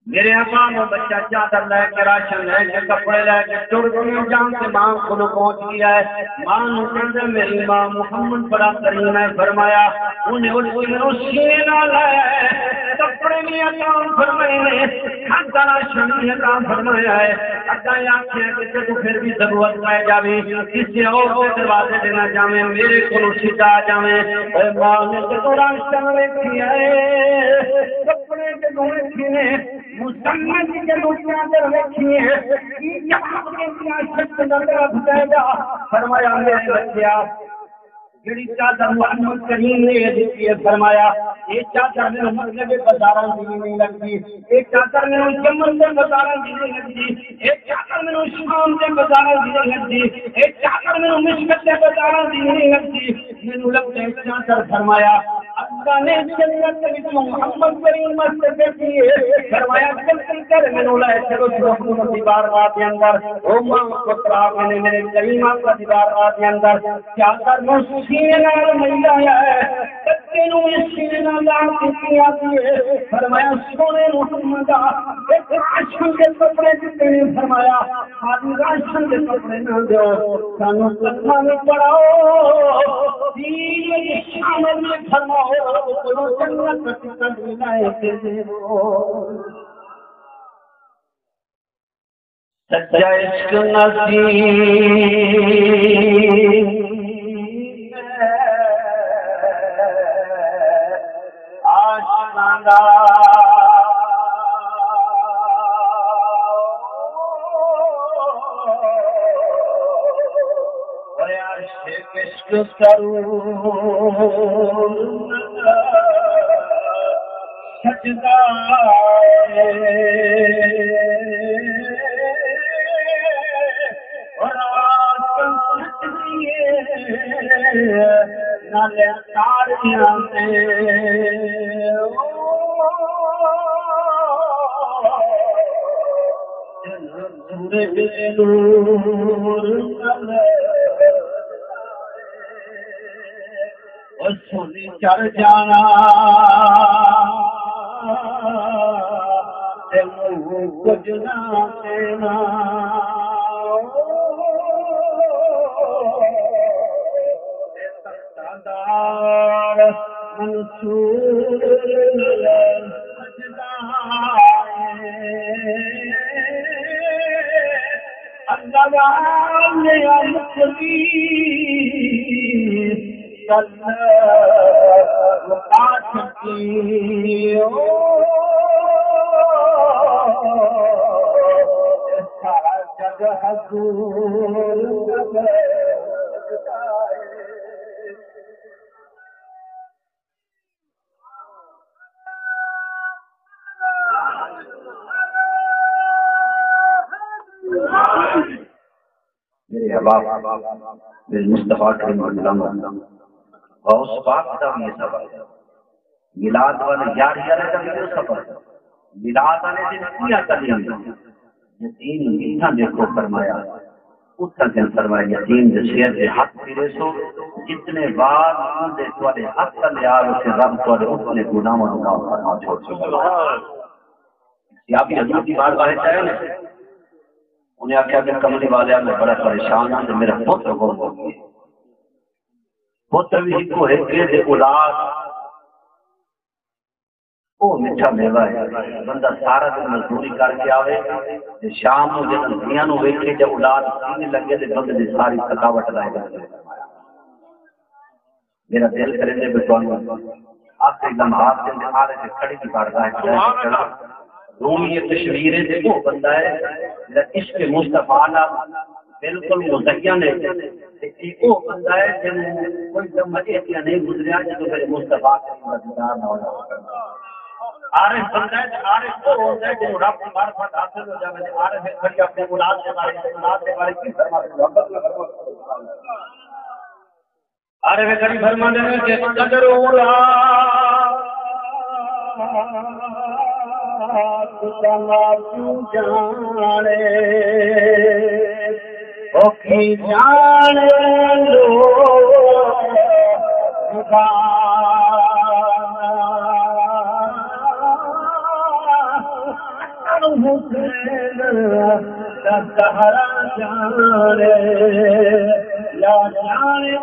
میرے ابا نے بچہ چادر لے کے راشن لے کے کپڑے لے کے ٹر گئے جان کے ماں کو پہنچ گیا ہے ماں نے کہا میری ماں محمد بڑا کریم ہے فرمایا انہیں اس سینے نہ لایا ہے کپڑے بھی عطا فرمائے نے کھاتا راشن بھی عطا فرمایا ہے ادا آنکھیں کہ تو پھر بھی ضرورت پائے جاوے کسی اور کو دروازے دینا جاوے میرے کو سیدھا آ جاوے اے ماں نے تو راشن لے کے آئے کپڑے کے دھونے کھینے مسلمان کے دوسرے اندر رکھی ہے یہ جواب کے دیا شخص نظر بتائے گا فرمایا میرے بچیا جڑی چادر محمد کریم نے دی ہے فرمایا یہ چادر میں مطلب بازاراں دی نہیں لگتی ایک چادر میں یمن کے بازاراں دی نہیں لگتی ایک چادر میں شام کے بازاراں دی نہیں لگتی ایک چادر میں مشکل کے بازاراں دی نہیں لگتی مینوں لگتا ہے چادر فرمایا اللہ نے جنت میں محمد کریم مصطفی کی فرمایا چل کر میں نے لائے چلو جو دیوار کے اندر او ماں پترا میں میرے کریم کا دیوار کے اندر کیا کر مسینے نال ملا ہے بچے نو مسینے نال لا کیا ہے فرمایا سونے محمد ایک راشن کے کپڑے دیتے فرمایا آدمی راشن کے کپڑے نہ دو سانو کلمہ میں پڑھاؤ دین شامل میں فرماؤ کوئی جنت کا ملائے کے دیو سچا عشق نصیب آشنا عشق کروں سجدہ اور آسن سجدیے نالے تاریاں میں نور سونی چڑھ جانا کچھ نہ دینا دار منصور اللہ نے سارا جگ حضور میرے احباب میرے مصطفیٰ کریم اللہ اور اس پاک کا بھی یہ سفر ہے میلاد والے یار یار کا بھی یہ سفر ہے میلاد والے دن کیا تعلیم یہ دین میٹھا دیکھو فرمایا اس کا دن فرمایا یتیم جو شیر کے حق پھرے سو جتنے بار دے والے حق کا لیار اسے رب والے اتنے گناہوں کا فرما چھوڑ چکا یا بھی حضور کی بات باہر چاہے نا انہیں آخیا کہ کملی والے میں بڑا پریشان ہوں میرا پتر گم ہو گیا پتر بھی ایک ہے کہ اولاد وہ میٹھا میوہ ہے بندہ سارا دن مزدوری کر کے آوے شام نو جب دنیا نو ویکھے جب اولاد سینے لگے تو بندے دی ساری تھکاوٹ لائے گا میرا دل کرے دے بتوان آپ ایک دم ہاتھ دے آ رہے تھے کھڑی کی بارگاہ ہے رومی تشویر ہے وہ بندہ ہے جس عشق مصطفیٰ بالکل مزین ہے وہ بندہ ہے جن کوئی دم ایسا نہیں گزریا جو میرے مصطفیٰ کا دیدار نہ ہو عارف بندہ ہے عارف وہ ہوتا ہے جو رب کی معرفت حاصل ہو جائے عارف ہے کھڑی اپنے اولاد کے بارے کی محبت میں عارف ہے کھڑی فرمانے میں کہ قدر اولاد جانے اوکھی جانے سہارا جانے یا جانے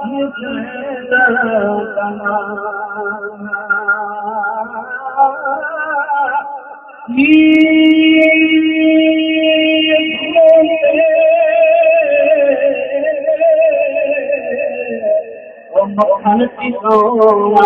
مکھن کی سونا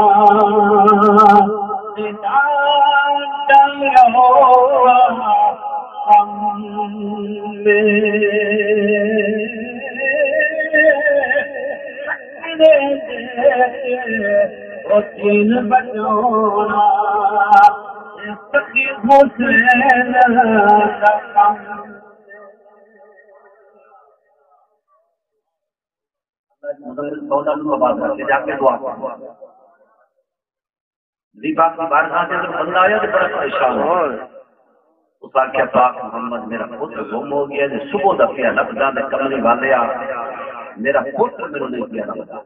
تین بچونا سخی حسین جا کے دعا نبی پاک کی بارگاہ کے اندر بندہ آیا تو بڑا پریشان ہو اس آخیا پاک محمد میرا پتر گم ہو گیا جو صبح دا پیا لبدا دے کملی والے آ میرا پتر میرے نہیں پیا لبدا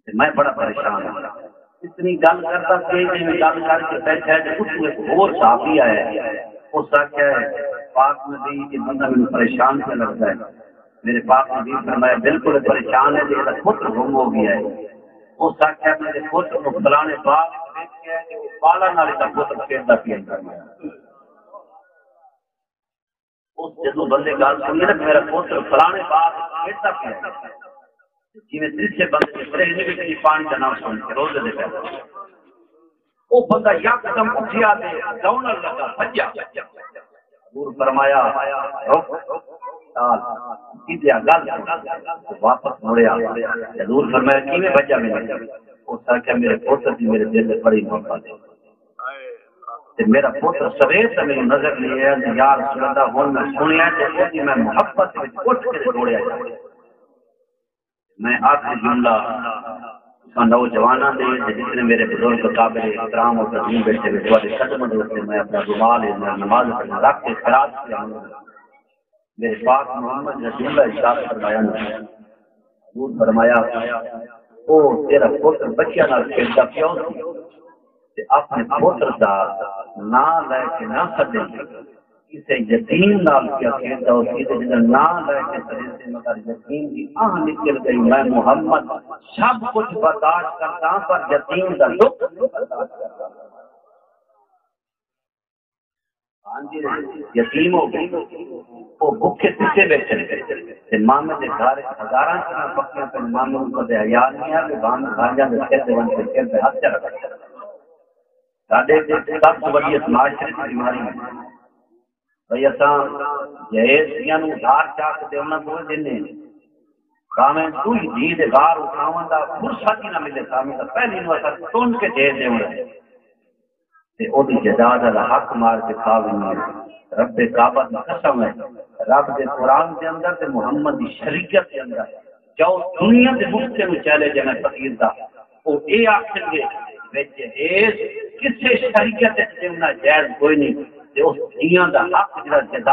میں بڑا پریشان ہوں اتنی گل کرتا کہ میں گل کر کے بیٹھا ہے کہ اس ایک اور صحابی آیا ہے اس آخیا ہے پاک نبی یہ بندہ مجھے پریشان سے لگتا ہے میرے پاک نبی فرمایا بالکل پریشان ہے کہ پتر گم ہو گیا ہے اس آخیا میرے پتر کو فلانے باغ دیکھا ہے کہ وہ بالا نالے کا پتر کھیلتا پیا فرمایا اس جدو بندے گل سنی نا میرا پوتر فلانے بات کھیلتا پیا جی میں تیسرے بندے کے بھی پانی کا نام سن کے روزے دے پہ وہ بندہ یکدم اٹھیا دے دوڑنے لگا بھجا حضور فرمایا رک سیدھا گل واپس مڑیا حضور فرمایا کیویں بھجا میرا اس آخیا میرے پوتر کی میرے دل میں بڑی محبت ہے میرا پوتر سویر سے میری نظر نہیں ہے یا رسول اللہ ہوں میں سنیا کہ میں محبت اٹھ کے چھوڑیا جائے میں آخری جملہ نوجوانوں دے جتنے میرے بزرگ قابل احترام اور تقدیم بیٹھے ہوئے تھوڑے قدم سے میں اپنا رومال نماز رکھ کے خراج کیا میرے پاک محمد رسول اللہ ارشاد فرمایا حضور فرمایا او تیرا پوتر بچیاں نال کھیلتا پیو اپنے پوتر دا نام لے کے نہ سدے کسی یتیم نال کیا کہتا ہو کسی جن نام لے کے سدے سے مگر یتیم کی آہ نکل گئی میں محمد سب کچھ برداشت کرتا ہوں پر یتیم دا دکھ برداشت کرتا ہوں یتیم ہو گئی وہ بھوکے پیچھے بیٹھے گئے مامے کے گھر ہزاراں چنا پکیاں پہ مامے کو دے حیا نہیں ہے کہ بھانجا دے سر تے ون کے سر تے ہاتھ چ رکھ ساڈے سب سے بڑی معاشرے کی بیماری ہے بھائی اساں جہیزیاں نوں ادھار چاہ کے دیونا دو دینے کامیں دوئی جی دے باہر اٹھاون دا فرصت ہی نہ ملے سامنے تو پہلی نو اساں تون کے دے دیونا تے او دی جداد دا حق مار کے کھاویں رب کعبہ دی قسم ہے رب دے قرآن دے اندر تے محمد دی شریعت دے اندر جو دنیا دے مفتے میں چلے جانا فقیر دا او اے آکھن گے وچ اس کسے شریعت تے دیونا جائز کوئی نہیں تے اس دنیا دا حق جڑا